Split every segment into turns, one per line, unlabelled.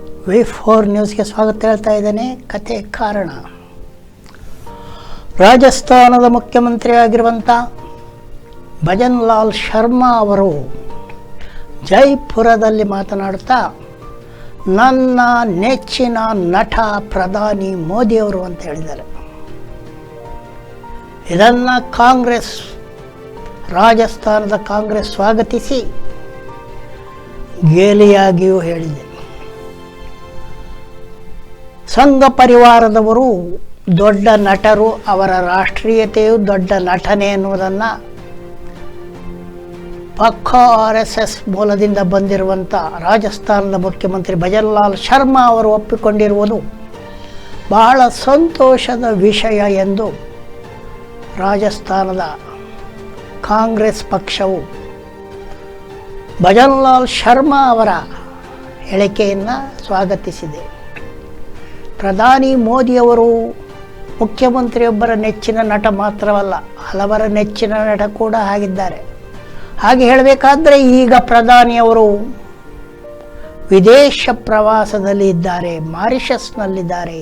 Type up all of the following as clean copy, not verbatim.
V4 ನ್ಯೂಸ್ಗೆ ಸ್ವಾಗತ ಹೇಳ್ತಾ ಇದ್ದೇನೆ. ಕತೆ ಕಾರಣ. ರಾಜಸ್ಥಾನದ ಮುಖ್ಯಮಂತ್ರಿಯಾಗಿರುವಂಥ ಭಜನ್ ಲಾಲ್ ಶರ್ಮಾ ಅವರು ಜೈಪುರದಲ್ಲಿ ಮಾತನಾಡುತ್ತಾ ನನ್ನ ನೆಚ್ಚಿನ ನಟ ಪ್ರಧಾನಿ ಮೋದಿಯವರು ಅಂತ ಹೇಳಿದ್ದಾರೆ. ಇದನ್ನು ರಾಜಸ್ಥಾನದ ಕಾಂಗ್ರೆಸ್ ಸ್ವಾಗತಿಸಿ ಗೇಲಿಯಾಗಿಯೂ ಹೇಳಿದೆ. ಸಂಘ ಪರಿವಾರದವರು ದೊಡ್ಡ ನಟರು, ಅವರ ರಾಷ್ಟ್ರೀಯತೆಯು ದೊಡ್ಡ ನಟನೆ ಎನ್ನುವುದನ್ನು ಪಕ್ಕಾ RSS ಮೂಲದಿಂದ ಬಂದಿರುವಂಥ ರಾಜಸ್ಥಾನದ ಮುಖ್ಯಮಂತ್ರಿ ಭಜನ್ ಲಾಲ್ ಶರ್ಮಾ ಅವರು ಒಪ್ಪಿಕೊಂಡಿರುವುದು ಬಹಳ ಸಂತೋಷದ ವಿಷಯ ಎಂದು ರಾಜಸ್ಥಾನದ ಕಾಂಗ್ರೆಸ್ ಪಕ್ಷವು ಭಜನ್ ಲಾಲ್ ಶರ್ಮಾ ಅವರ ಹೇಳಿಕೆಯನ್ನು ಸ್ವಾಗತಿಸಿದೆ. ಪ್ರಧಾನಿ ಮೋದಿಯವರು ಮುಖ್ಯಮಂತ್ರಿಯೊಬ್ಬರ ನೆಚ್ಚಿನ ನಟ ಮಾತ್ರವಲ್ಲ, ಹಲವರ ನೆಚ್ಚಿನ ನಟ ಕೂಡ ಆಗಿದ್ದಾರೆ. ಹಾಗೆ ಹೇಳಬೇಕಾದ್ರೆ ಈಗ ಪ್ರಧಾನಿಯವರು ವಿದೇಶ ಪ್ರವಾಸದಲ್ಲಿ ಇದ್ದಾರೆ, ಮಾರಿಷಸ್ನಲ್ಲಿದ್ದಾರೆ.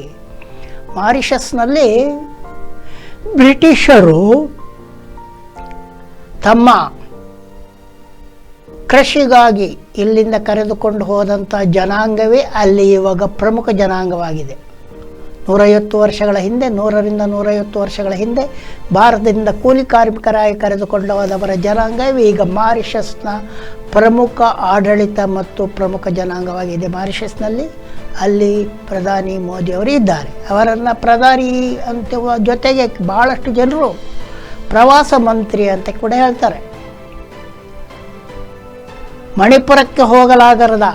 ಮಾರಿಷಸ್ನಲ್ಲಿ ಬ್ರಿಟಿಷರು ತಮ್ಮ ಕೃಷಿಗಾಗಿ ಇಲ್ಲಿಂದ ಕರೆದುಕೊಂಡು ಹೋದಂಥ ಜನಾಂಗವೇ ಅಲ್ಲಿ ಇವಾಗ ಪ್ರಮುಖ ಜನಾಂಗವಾಗಿದೆ. 150 ವರ್ಷಗಳ ಹಿಂದೆ, 100ರಿಂದ 150 ವರ್ಷಗಳ ಹಿಂದೆ ಭಾರತದಿಂದ ಕೂಲಿ ಕಾರ್ಮಿಕರಾಗಿ ಕರೆದುಕೊಂಡು ಹೋದವರ ಜನಾಂಗವೇ ಈಗ ಮಾರಿಷಸ್ನ ಪ್ರಮುಖ ಆಡಳಿತ ಮತ್ತು ಪ್ರಮುಖ ಜನಾಂಗವಾಗಿದೆ. ಮಾರಿಷಸ್ನಲ್ಲಿ ಅಲ್ಲಿ ಪ್ರಧಾನಿ ಮೋದಿಯವರು ಇದ್ದಾರೆ. ಅವರನ್ನು ಪ್ರಧಾನಿ ಅಂತ ಜೊತೆಗೆ ಭಾಳಷ್ಟು ಜನರು ಪ್ರವಾಸ ಮಂತ್ರಿ ಅಂತ ಕೂಡ ಹೇಳ್ತಾರೆ. ಮಣಿಪುರಕ್ಕೆ ಹೋಗಲಾಗದ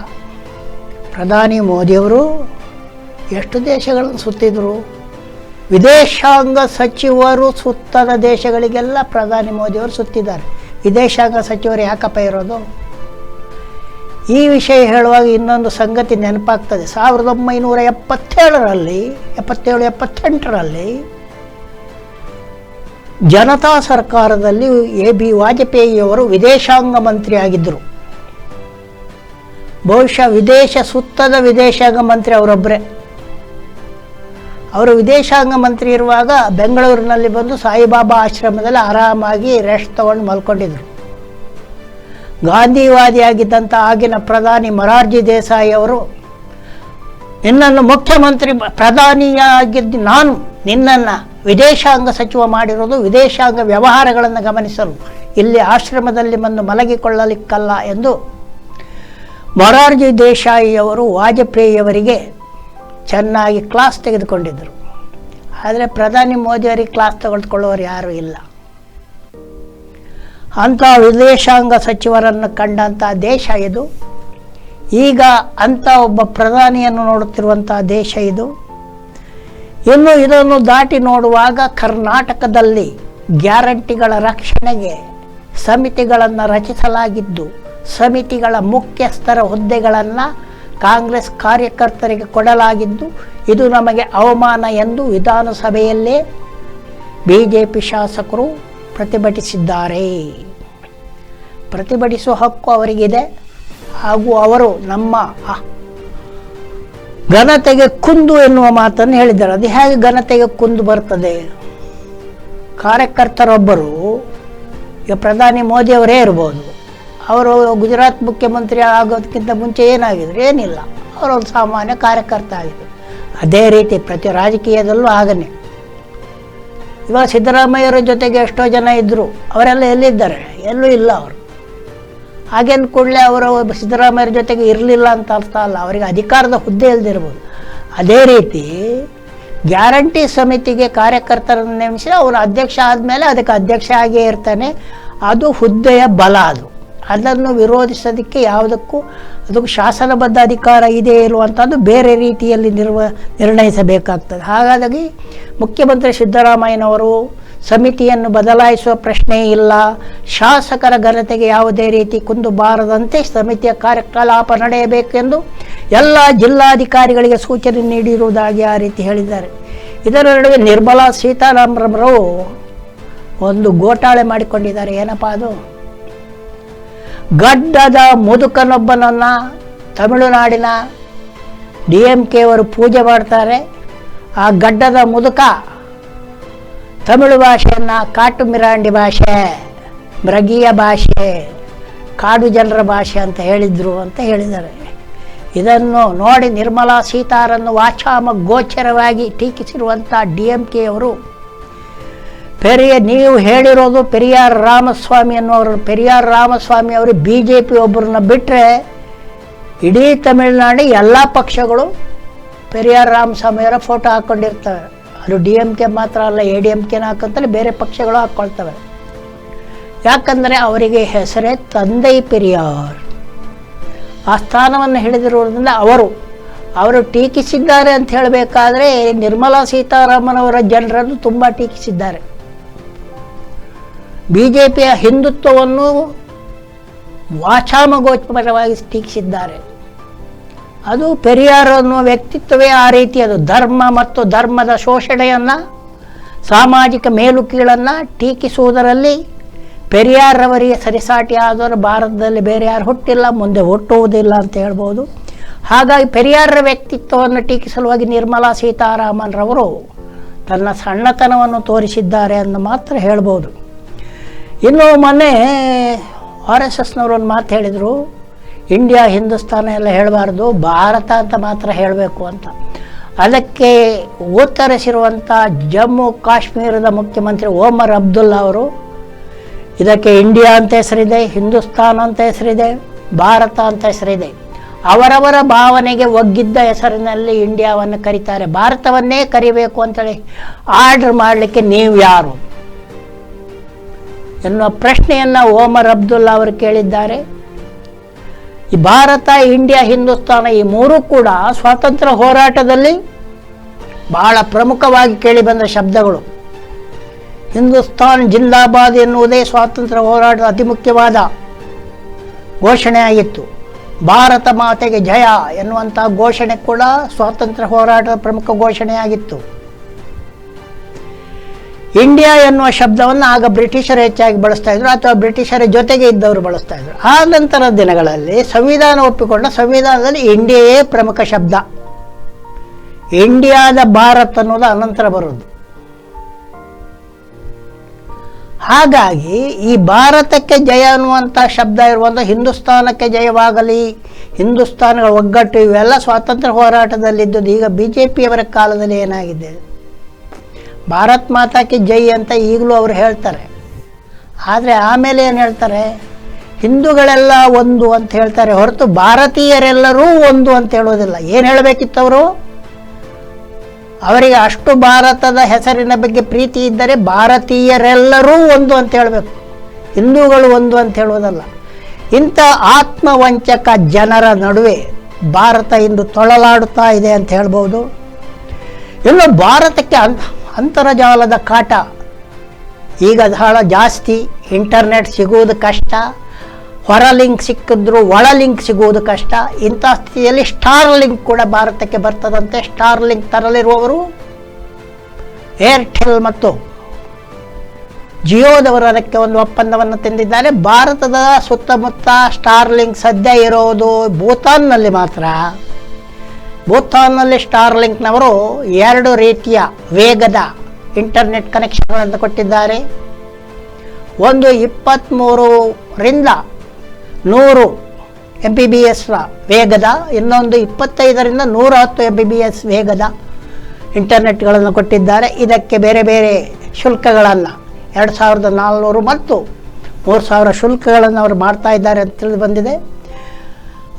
ಪ್ರಧಾನಿ ಮೋದಿಯವರು ಎಷ್ಟು ದೇಶಗಳನ್ನು ಸುತ್ತಿದ್ರು. ವಿದೇಶಾಂಗ ಸಚಿವರು ಸುತ್ತದ ದೇಶಗಳಿಗೆಲ್ಲ ಪ್ರಧಾನಿ ಮೋದಿಯವರು ಸುತ್ತಿದ್ದಾರೆ. ವಿದೇಶಾಂಗ ಸಚಿವರು ಯಾಕಪ್ಪ ಇರೋದು? ಈ ವಿಷಯ ಹೇಳುವಾಗ ಇನ್ನೊಂದು ಸಂಗತಿ ನೆನಪಾಗ್ತದೆ. 1977ರಲ್ಲಿ 78ರಲ್ಲಿ ಜನತಾ ಸರ್ಕಾರದಲ್ಲಿ AB ವಾಜಪೇಯಿಯವರು ವಿದೇಶಾಂಗ ಮಂತ್ರಿ ಆಗಿದ್ದರು. ಬಹುಶಃ ವಿದೇಶ ಸುತ್ತದ ವಿದೇಶಾಂಗ ಮಂತ್ರಿ ಅವರೊಬ್ಬರೇ. ಅವರು ವಿದೇಶಾಂಗ ಮಂತ್ರಿ ಇರುವಾಗ ಬೆಂಗಳೂರಿನಲ್ಲಿ ಬಂದು ಸಾಯಿಬಾಬಾ ಆಶ್ರಮದಲ್ಲಿ ಆರಾಮಾಗಿ ರೆಸ್ಟ್ ತಗೊಂಡು ಮಲ್ಕೊಂಡಿದ್ರು. ಗಾಂಧಿವಾದಿಯಾಗಿದ್ದಂಥ ಆಗಿನ ಪ್ರಧಾನಿ ಮೊರಾರ್ಜಿ ದೇಸಾಯಿ ಅವರು ನಿನ್ನನ್ನು ಮುಖ್ಯಮಂತ್ರಿ ಪ್ರಧಾನಿಯಾಗಿದ್ದು ನಾನು ನಿನ್ನನ್ನು ವಿದೇಶಾಂಗ ಸಚಿವ ಮಾಡಿರೋದು ವಿದೇಶಾಂಗ ವ್ಯವಹಾರಗಳನ್ನು ಗಮನಿಸಲು, ಇಲ್ಲಿ ಆಶ್ರಮದಲ್ಲಿ ಬಂದು ಮಲಗಿಕೊಳ್ಳಲಿಕ್ಕಲ್ಲ ಎಂದು ಮೊರಾರ್ಜಿ ದೇಸಾಯಿಯವರು ವಾಜಪೇಯಿಯವರಿಗೆ ಚೆನ್ನಾಗಿ ಕ್ಲಾಸ್ ತೆಗೆದುಕೊಂಡಿದ್ದರು. ಆದರೆ ಪ್ರಧಾನಿ ಮೋದಿಯವರಿಗೆ ಕ್ಲಾಸ್ ತೆಗೆದುಕೊಳ್ಳುವವರು ಯಾರೂ ಇಲ್ಲ. ಅಂಥ ವಿದೇಶಾಂಗ ಸಚಿವರನ್ನು ಕಂಡಂಥ ದೇಶ ಇದು. ಈಗ ಅಂಥ ಒಬ್ಬ ಪ್ರಧಾನಿಯನ್ನು ನೋಡುತ್ತಿರುವಂಥ ದೇಶ ಇದು. ಇನ್ನು ಇದನ್ನು ದಾಟಿ ನೋಡುವಾಗ ಕರ್ನಾಟಕದಲ್ಲಿ ಗ್ಯಾರಂಟಿಗಳ ರಕ್ಷಣೆಗೆ ಸಮಿತಿಗಳನ್ನು ರಚಿಸಲಾಗಿದ್ದು, ಸಮಿತಿಗಳ ಮುಖ್ಯಸ್ಥರ ಹುದ್ದೆಗಳನ್ನು ಕಾಂಗ್ರೆಸ್ ಕಾರ್ಯಕರ್ತರಿಗೆ ಕೊಡಲಾಗಿದ್ದು, ಇದು ನಮಗೆ ಅವಮಾನ ಎಂದು ವಿಧಾನಸಭೆಯಲ್ಲೇ BJP ಶಾಸಕರು ಪ್ರತಿಭಟಿಸಿದ್ದಾರೆ. ಪ್ರತಿಭಟಿಸುವ ಹಕ್ಕು ಅವರಿಗಿದೆ. ಹಾಗೂ ಅವರು ನಮ್ಮ ಘನತೆಗೆ ಕುಂದು ಎನ್ನುವ ಮಾತನ್ನು ಹೇಳಿದ್ದಾರೆ. ಅದು ಹೇಗೆ ಘನತೆಗೆ ಕುಂದು ಬರ್ತದೆ? ಕಾರ್ಯಕರ್ತರೊಬ್ಬರು, ಈಗ ಪ್ರಧಾನಿ ಮೋದಿಯವರೇ ಇರ್ಬೋದು, ಅವರು ಗುಜರಾತ್ ಮುಖ್ಯಮಂತ್ರಿ ಆಗೋದಕ್ಕಿಂತ ಮುಂಚೆ ಏನಾಗಿದ್ರು? ಏನಿಲ್ಲ, ಅವರೊಂದು ಸಾಮಾನ್ಯ ಕಾರ್ಯಕರ್ತ ಆಗಿದ್ರು. ಅದೇ ರೀತಿ ಪ್ರತಿ ರಾಜಕೀಯದಲ್ಲೂ ಆಗನೆ. ಇವಾಗ ಸಿದ್ದರಾಮಯ್ಯವರ ಜೊತೆಗೆ ಎಷ್ಟೋ ಜನ ಇದ್ದರು, ಅವರೆಲ್ಲ ಎಲ್ಲಿದ್ದಾರೆ? ಎಲ್ಲೂ ಇಲ್ಲ. ಅವರು ಹಾಗೇನು ಕೂಡಲೇ ಅವರು ಸಿದ್ದರಾಮಯ್ಯರ ಜೊತೆಗೆ ಇರಲಿಲ್ಲ ಅಂತ ಅರ್ಥ ಅಲ್ಲ, ಅವರಿಗೆ ಅಧಿಕಾರದ ಹುದ್ದೆ ಇಲ್ದಿರ್ಬೋದು. ಅದೇ ರೀತಿ ಗ್ಯಾರಂಟಿ ಸಮಿತಿಗೆ ಕಾರ್ಯಕರ್ತರನ್ನು ನೇಮಿಸಿ ಅವನು ಅಧ್ಯಕ್ಷ ಆದಮೇಲೆ ಅದಕ್ಕೆ ಅಧ್ಯಕ್ಷ ಆಗಿಯೇ ಇರ್ತಾನೆ. ಅದು ಹುದ್ದೆಯ ಬಲ. ಅದನ್ನು ವಿರೋಧಿಸೋದಕ್ಕೆ ಯಾವುದಕ್ಕೂ ಅದಕ್ಕೂ ಶಾಸನಬದ್ಧ ಅಧಿಕಾರ ಇದೆ ಇರುವಂಥದ್ದು ಬೇರೆ ರೀತಿಯಲ್ಲಿ ನಿರ್ಣಯಿಸಬೇಕಾಗ್ತದೆ. ಹಾಗಾಗಿ ಮುಖ್ಯಮಂತ್ರಿ ಸಿದ್ದರಾಮಯ್ಯನವರು ಸಮಿತಿಯನ್ನು ಬದಲಾಯಿಸುವ ಪ್ರಶ್ನೆ ಇಲ್ಲ. ಶಾಸಕರ ಘನತೆಗೆ ಯಾವುದೇ ರೀತಿ ಕುಂದು ಬಾರದಂತೆ ಸಮಿತಿಯ ಕಾರ್ಯಕಲಾಪ ನಡೆಯಬೇಕೆಂದು ಎಲ್ಲ ಜಿಲ್ಲಾಧಿಕಾರಿಗಳಿಗೆ ಸೂಚನೆ ನೀಡಿರುವುದಾಗಿ ಆ ರೀತಿ ಹೇಳಿದ್ದಾರೆ. ಇದರ ನಡುವೆ ನಿರ್ಮಲಾ ಸೀತಾರಾಮನ್ರವರು ಒಂದು ಗೋಟಾಳೆ ಮಾಡಿಕೊಂಡಿದ್ದಾರೆ. ಏನಪ್ಪ ಅದು? ಗಡ್ಡದ ಮುದುಕನೊಬ್ಬನನ್ನು ತಮಿಳುನಾಡಿನ DMK ಅವರು ಪೂಜೆ ಮಾಡ್ತಾರೆ. ಆ ಗಡ್ಡದ ಮುದುಕ ತಮಿಳು ಭಾಷೆಯನ್ನು ಕಾಟು ಮಿರಾಂಡಿ ಭಾಷೆ, ಮೃಗೀಯ ಭಾಷೆ, ಕಾಡು ಜನರ ಭಾಷೆ ಅಂತ ಹೇಳಿದರು ಅಂತ ಹೇಳಿದ್ದಾರೆ. ಇದನ್ನು ನೋಡಿ ನಿರ್ಮಲಾ ಸೀತಾರನ್ನು ವಾಚಾಮ ಗೋಚರವಾಗಿ ಟೀಕಿಸಿರುವಂಥ DMK ಅವರು ನೀವು ಹೇಳಿರೋದು ಪೆರಿಯಾರ್ ರಾಮಸ್ವಾಮಿ ಅನ್ನೋರು. ಪೆರಿಯಾರ್ ರಾಮಸ್ವಾಮಿ ಅವರು BJP ಒಬ್ಬರನ್ನ ಬಿಟ್ಟರೆ ಇಡೀ ತಮಿಳುನಾಡು ಎಲ್ಲ ಪಕ್ಷಗಳು ಪೆರಿಯಾರ್ ರಾಮಸ್ವಾಮಿಯವರ ಫೋಟೋ ಹಾಕ್ಕೊಂಡಿರ್ತವೆ. ಅದು DMK ಮಾತ್ರ ಅಲ್ಲ, ADMKನ ಹಾಕಂತಲೇ ಬೇರೆ ಪಕ್ಷಗಳು ಹಾಕ್ಕೊಳ್ತವೆ. ಯಾಕಂದರೆ ಅವರಿಗೆ ಹೆಸರೇ ತಂದೈ ಪೆರಿಯಾರ್. ಆ ಸ್ಥಾನವನ್ನು ಹಿಡಿದಿರುವುದರಿಂದ ಅವರು ಟೀಕಿಸಿದ್ದಾರೆ ಅಂತ ಹೇಳಬೇಕಾದ್ರೆ ನಿರ್ಮಲಾ ಸೀತಾರಾಮನ್ ಅವರ ಜನರನ್ನು ತುಂಬ ಟೀಕಿಸಿದ್ದಾರೆ. BJPಯ ಹಿಂದುತ್ವವನ್ನು ವಾಚಾಮಗೋಚರವಾಗಿ ಟೀಕಿಸಿದ್ದಾರೆ. ಅದು ಪೆರಿಯಾರ್ ಅನ್ನುವ ವ್ಯಕ್ತಿತ್ವವೇ ಆ ರೀತಿ. ಅದು ಧರ್ಮ ಮತ್ತು ಧರ್ಮದ ಶೋಷಣೆಯನ್ನು, ಸಾಮಾಜಿಕ ಮೇಲು ಕೀಳನ್ನು ಟೀಕಿಸುವುದರಲ್ಲಿ ಪೆರಿಯಾರ್ ಅವರಿಗೆ ಸರಿಸಾಟಿ ಆದವರು ಭಾರತದಲ್ಲಿ ಬೇರೆ ಯಾರು ಹುಟ್ಟಿಲ್ಲ, ಮುಂದೆ ಹುಟ್ಟುವುದಿಲ್ಲ ಅಂತ ಹೇಳ್ಬೋದು. ಹಾಗಾಗಿ ಪೆರಿಯಾರ್ ವ್ಯಕ್ತಿತ್ವವನ್ನು ಟೀಕಿಸಲುವಾಗಿ ನಿರ್ಮಲಾ ಸೀತಾರಾಮನ್ರವರು ತನ್ನ ಸಣ್ಣತನವನ್ನು ತೋರಿಸಿದ್ದಾರೆ ಅಂತ ಮಾತ್ರ ಹೇಳ್ಬೋದು. ಇನ್ನು ಮೊನ್ನೆ RSSನವರು ಒಂದು ಮಾತು ಹೇಳಿದರು, ಇಂಡಿಯಾ ಹಿಂದೂಸ್ತಾನ ಎಲ್ಲ ಹೇಳಬಾರ್ದು, ಭಾರತ ಅಂತ ಮಾತ್ರ ಹೇಳಬೇಕು ಅಂತ. ಅದಕ್ಕೆ ಉತ್ತರಿಸಿರುವಂಥ ಜಮ್ಮು ಕಾಶ್ಮೀರದ ಮುಖ್ಯಮಂತ್ರಿ ಒಮರ್ ಅಬ್ದುಲ್ಲಾ ಅವರು ಇದಕ್ಕೆ ಇಂಡಿಯಾ ಅಂತ ಹೆಸರಿದೆ, ಹಿಂದೂಸ್ತಾನ ಅಂತ ಹೆಸರಿದೆ, ಭಾರತ ಅಂತ ಹೆಸರಿದೆ. ಅವರವರ ಭಾವನೆಗೆ ಒಗ್ಗಿದ್ದ ಹೆಸರಿನಲ್ಲಿ ಇಂಡಿಯಾವನ್ನು ಕರೀತಾರೆ. ಭಾರತವನ್ನೇ ಕರಿಬೇಕು ಅಂತೇಳಿ ಆರ್ಡರ್ ಮಾಡಲಿಕ್ಕೆ ನೀವು ಯಾರು ಎನ್ನುವ ಪ್ರಶ್ನೆಯನ್ನು ಒಮರ್ ಅಬ್ದುಲ್ಲಾ ಅವರು ಕೇಳಿದ್ದಾರೆ. ಈ ಭಾರತ, ಇಂಡಿಯಾ, ಹಿಂದೂಸ್ತಾನ ಈ ಮೂರೂ ಕೂಡ ಸ್ವಾತಂತ್ರ್ಯ ಹೋರಾಟದಲ್ಲಿ ಬಹಳ ಪ್ರಮುಖವಾಗಿ ಕೇಳಿಬಂದ ಶಬ್ದಗಳು. ಹಿಂದೂಸ್ತಾನ್ ಜಿಂದಾಬಾದ್ ಎನ್ನುವುದೇ ಸ್ವಾತಂತ್ರ್ಯ ಹೋರಾಟದ ಅತಿ ಮುಖ್ಯವಾದ ಘೋಷಣೆಯಾಗಿತ್ತು. ಭಾರತ ಮಾತೆಗೆ ಜಯ ಎನ್ನುವಂಥ ಘೋಷಣೆ ಕೂಡ ಸ್ವಾತಂತ್ರ್ಯ ಹೋರಾಟದ ಪ್ರಮುಖ ಘೋಷಣೆಯಾಗಿತ್ತು. ಇಂಡಿಯಾ ಎನ್ನುವ ಶಬ್ದವನ್ನು ಆಗ ಬ್ರಿಟಿಷರು ಹೆಚ್ಚಾಗಿ ಬಳಸ್ತಾ ಇದ್ರು, ಅಥವಾ ಬ್ರಿಟಿಷರ ಜೊತೆಗೆ ಇದ್ದವರು ಬಳಸ್ತಾ ಇದ್ರು. ಆ ನಂತರದ ದಿನಗಳಲ್ಲಿ ಸಂವಿಧಾನ ಒಪ್ಪಿಕೊಂಡ ಸಂವಿಧಾನದಲ್ಲಿ ಇಂಡಿಯಾಯೇ ಪ್ರಮುಖ ಶಬ್ದ. ಇಂಡಿಯಾದ ಭಾರತ್ ಅನ್ನೋದು ಅನಂತರ ಬರೋದು. ಹಾಗಾಗಿ ಈ ಭಾರತಕ್ಕೆ ಜಯ ಅನ್ನುವಂಥ ಶಬ್ದ ಇರುವಂಥ ಹಿಂದೂಸ್ತಾನಕ್ಕೆ ಜಯವಾಗಲಿ, ಹಿಂದೂಸ್ತಾನಗಳ ಒಗ್ಗಟ್ಟು, ಇವೆಲ್ಲ ಸ್ವಾತಂತ್ರ್ಯ ಹೋರಾಟದಲ್ಲಿದ್ದದ್ದು. ಈಗ BJPಯವರ ಕಾಲದಲ್ಲಿ ಏನಾಗಿದೆ, ಭಾರತ್ ಮಾತಾಕ್ಕೆ ಜೈ ಅಂತ ಈಗಲೂ ಅವರು ಹೇಳ್ತಾರೆ. ಆದರೆ ಆಮೇಲೆ ಏನು ಹೇಳ್ತಾರೆ, ಹಿಂದೂಗಳೆಲ್ಲ ಒಂದು ಅಂತ ಹೇಳ್ತಾರೆ ಹೊರತು ಭಾರತೀಯರೆಲ್ಲರೂ ಒಂದು ಅಂತ ಹೇಳೋದಿಲ್ಲ. ಏನು ಹೇಳಬೇಕಿತ್ತು ಅವರು? ಅವರಿಗೆ ಅಷ್ಟು ಭಾರತದ ಹೆಸರಿನ ಬಗ್ಗೆ ಪ್ರೀತಿ ಇದ್ದರೆ ಭಾರತೀಯರೆಲ್ಲರೂ ಒಂದು ಅಂತ ಹೇಳಬೇಕು, ಹಿಂದೂಗಳು ಒಂದು ಅಂತ ಹೇಳೋದಲ್ಲ. ಇಂಥ ಆತ್ಮವಂಚಕ ಜನರ ನಡುವೆ ಭಾರತ ಇಂದು ತೊಳಲಾಡುತ್ತಾ ಇದೆ ಅಂತ ಹೇಳ್ಬೋದು. ಇನ್ನು ಭಾರತಕ್ಕೆ ಅಂತರ್ಜಾಲದ ಕಾಟ ಈಗ ಬಹಳ ಜಾಸ್ತಿ. ಇಂಟರ್ನೆಟ್ ಸಿಗುವುದು ಕಷ್ಟ, ಹೊರ ಲಿಂಕ್ ಸಿಕ್ಕಿದ್ರು ಒಳ ಲಿಂಕ್ ಸಿಗುವುದು ಕಷ್ಟ. ಇಂಥ ಸ್ಥಿತಿಯಲ್ಲಿ ಸ್ಟಾರ್ ಲಿಂಕ್ ಕೂಡ ಭಾರತಕ್ಕೆ ಬರ್ತದಂತೆ. ಸ್ಟಾರ್ ಲಿಂಕ್ ತರಲಿರುವವರು ಏರ್ಟೆಲ್ ಮತ್ತು ಜಿಯೋದವರು ಅದಕ್ಕೆ ಒಂದು ಒಪ್ಪಂದವನ್ನು ತಂದಿದ್ದಾರೆ. ಭಾರತದ ಸುತ್ತಮುತ್ತ ಸ್ಟಾರ್ ಲಿಂಕ್ ಸದ್ಯ ಇರೋದು ಭೂತಾನ್ನಲ್ಲಿ ಮಾತ್ರ. ಭೂತಾನ್ನಲ್ಲಿ ಸ್ಟಾರ್ ಲಿಂಕ್ನವರು 2 ರೀತಿಯ ವೇಗದ ಇಂಟರ್ನೆಟ್ ಕನೆಕ್ಷನ್ಗಳನ್ನು ಕೊಟ್ಟಿದ್ದಾರೆ. ಒಂದು 23ರಿಂದ 100 Mbps ವೇಗದ, ಇನ್ನೊಂದು 25ರಿಂದ 110 Mbps ವೇಗದ ಇಂಟರ್ನೆಟ್ಗಳನ್ನು ಕೊಟ್ಟಿದ್ದಾರೆ. ಇದಕ್ಕೆ ಬೇರೆ ಬೇರೆ ಶುಲ್ಕಗಳನ್ನು 2400 ಮತ್ತು 3000 ಶುಲ್ಕಗಳನ್ನು ಅವರು ಮಾಡ್ತಾ ಇದ್ದಾರೆ ಅಂತ ತಿಳಿದು ಬಂದಿದೆ.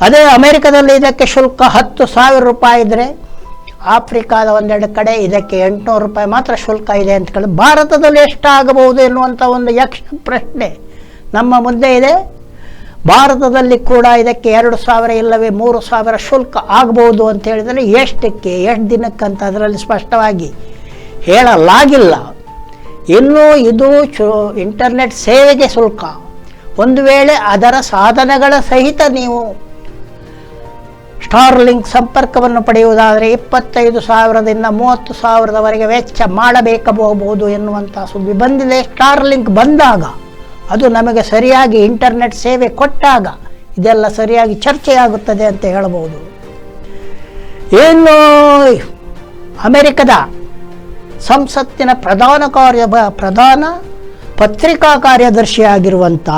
ಅದೇ ಅಮೆರಿಕದಲ್ಲಿ ಇದಕ್ಕೆ ಶುಲ್ಕ 10,000 ರೂಪಾಯಿ ಇದ್ದರೆ, ಆಫ್ರಿಕಾದ ಒಂದೆರಡು ಕಡೆ ಇದಕ್ಕೆ 800 ರೂಪಾಯಿ ಮಾತ್ರ ಶುಲ್ಕ ಇದೆ ಅಂತ ಕೇಳಿ, ಭಾರತದಲ್ಲಿ ಎಷ್ಟಾಗಬಹುದು ಎನ್ನುವಂಥ ಒಂದು ಯಕ್ಷ ಪ್ರಶ್ನೆ ನಮ್ಮ ಮುಂದೆ ಇದೆ. ಭಾರತದಲ್ಲಿ ಕೂಡ ಇದಕ್ಕೆ 2,000 ಇಲ್ಲವೇ 3,000 ಶುಲ್ಕ ಆಗಬಹುದು ಅಂತ ಹೇಳಿದರೆ ಎಷ್ಟಕ್ಕೆ, ಎಷ್ಟು ದಿನಕ್ಕಂತ ಅದರಲ್ಲಿ ಸ್ಪಷ್ಟವಾಗಿ ಹೇಳಲಾಗಿಲ್ಲ. ಇನ್ನು ಇದು ಇಂಟರ್ನೆಟ್ ಸೇವೆಗೆ ಶುಲ್ಕ. ಒಂದು ವೇಳೆ ಅದರ ಸಾಧನಗಳ ಸಹಿತ ನೀವು ಸ್ಟಾರ್ ಲಿಂಕ್ ಸಂಪರ್ಕವನ್ನು ಪಡೆಯುವುದಾದರೆ 25,000ದಿಂದ 30,000ದವರೆಗೆ ವೆಚ್ಚ ಮಾಡಬೇಕಾಗಬಹುದು ಎನ್ನುವಂಥ ಸುದ್ದಿ ಬಂದಿದೆ. ಸ್ಟಾರ್ ಲಿಂಕ್ ಬಂದಾಗ, ಅದು ನಮಗೆ ಸರಿಯಾಗಿ ಇಂಟರ್ನೆಟ್ ಸೇವೆ ಕೊಟ್ಟಾಗ ಇದೆಲ್ಲ ಸರಿಯಾಗಿ ಚರ್ಚೆಯಾಗುತ್ತದೆ ಅಂತ ಹೇಳಬಹುದು. ಇನ್ನು ಅಮೆರಿಕದ ಸಂಸತ್ತಿನ ಪ್ರಧಾನ ಪತ್ರಿಕಾ ಕಾರ್ಯದರ್ಶಿಯಾಗಿರುವಂಥ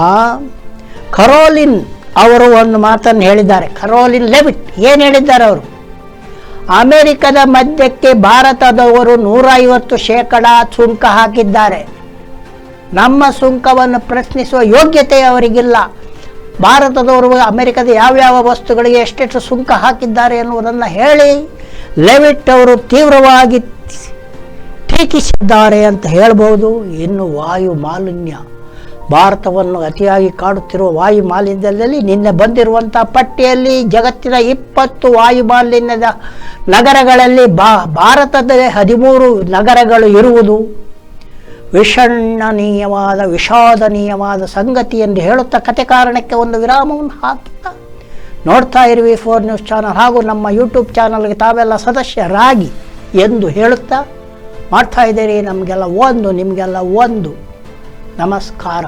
ಕರೋಲಿನ್ ಅವರು ಒಂದು ಮಾತನ್ನು ಹೇಳಿದ್ದಾರೆ. ಕರೋಲಿನ್ ಲೆವಿಟ್ ಏನು ಹೇಳಿದ್ದಾರೆ ಅವರು? ಅಮೆರಿಕದ ಮದ್ಯಕ್ಕೆ ಭಾರತದವರು 150% ಸುಂಕ ಹಾಕಿದ್ದಾರೆ. ನಮ್ಮ ಸುಂಕವನ್ನು ಪ್ರಶ್ನಿಸುವ ಯೋಗ್ಯತೆ ಅವರಿಗಿಲ್ಲ. ಭಾರತದವರು ಅಮೆರಿಕದ ಯಾವ್ಯಾವ ವಸ್ತುಗಳಿಗೆ ಎಷ್ಟೆಷ್ಟು ಸುಂಕ ಹಾಕಿದ್ದಾರೆ ಎನ್ನುವುದನ್ನು ಹೇಳಿ ಲೆವಿಟ್ ಅವರು ತೀವ್ರವಾಗಿ ಟೀಕಿಸಿದ್ದಾರೆ ಅಂತ ಹೇಳ್ಬೋದು. ಇನ್ನು ವಾಯು ಮಾಲಿನ್ಯ, ಭಾರತವನ್ನು ಅತಿಯಾಗಿ ಕಾಡುತ್ತಿರುವ ವಾಯು ಮಾಲಿನ್ಯದಲ್ಲಿ ನಿನ್ನೆ ಬಂದಿರುವಂಥ ಪಟ್ಟಿಯಲ್ಲಿ ಜಗತ್ತಿನ 20 ವಾಯು ಮಾಲಿನ್ಯದ ನಗರಗಳಲ್ಲಿ ಭಾರತದ 13 ನಗರಗಳು ಇರುವುದು ವಿಷಾದನೀಯವಾದ ಸಂಗತಿ ಎಂದು ಹೇಳುತ್ತಾ ಕತೆ ಕಾರಣಕ್ಕೆ ಒಂದು ವಿರಾಮವನ್ನು ಹಾಕುತ್ತಾ ನೋಡ್ತಾ ಇರುವಿ 4 ನ್ಯೂಸ್ ಚಾನಲ್ ಹಾಗೂ ನಮ್ಮ ಯೂಟ್ಯೂಬ್ ಚಾನಲ್ಗೆ ತಾವೆಲ್ಲ ಸದಸ್ಯರಾಗಿ ಎಂದು ಹೇಳುತ್ತಾ ಮಾಡ್ತಾ ಇದ್ದೀರಿ. ನಮಗೆಲ್ಲ ಒಂದು, ನಿಮಗೆಲ್ಲ ಒಂದು. ನಮಸ್ಕಾರ.